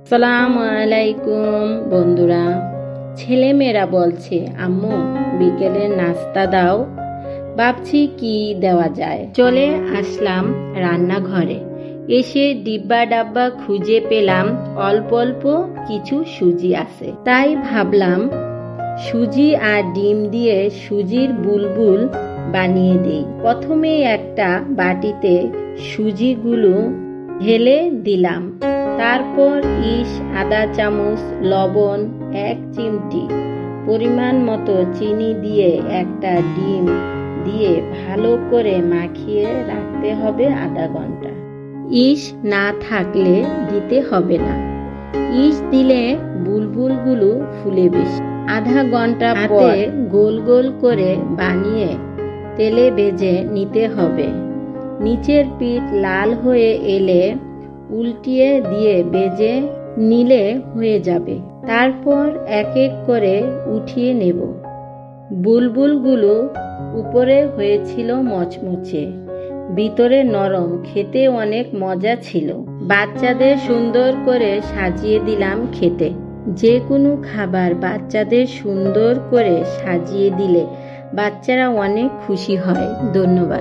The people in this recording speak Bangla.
আসসালামু আলাইকুম বন্ধুরা। ছেলেমেয়েরা বলছে আম্মু বিকেলের নাস্তা দাও। ভাবছি কি দেওয়া যায়। চলে আসলাম রান্নাঘরে। এসে ডিব্বা ডাব্বা খুঁজে পেলাম অল্প অল্প কিছু সুজি আছে। তাই ভাবলাম সুজি আর ডিম দিয়ে সুজির বুলবুল বানিয়ে দেই। প্রথমে একটা বাটিতে সুজিগুলো ঢেলে দিলাম। তারপর আধা চামচ লবণ, 1 চিমটি পরিমাণ মতো চিনি দিয়ে একটা ডিম দিয়ে ভালো করে মাখিয়ে রাখতে হবে আধা ঘন্টা। না থাকলে দিতে হবে না। দিলে বুলবুলগুলো ফুলে বেশি। আধা ঘন্টা পর গোল গোল করে বানিয়ে তেলে ভেজে নিতে হবে। নিচের পিঠ লাল হয়ে এলে উল্টিয়ে দিয়ে ভেজে নিলে হয়ে যাবে। তারপর এক এক করে উঠিয়ে নেব। বুলবুলগুলো উপরে হয়েছিল মচমচে, ভিতরে নরম, খেতে অনেক মজা ছিল। বাচ্চাদের সুন্দর করে সাজিয়ে দিলাম খেতে। যে কোনো খাবার বাচ্চাদের সুন্দর করে সাজিয়ে দিলে বাচ্চারা অনেক খুশি হয়। ধন্যবাদ।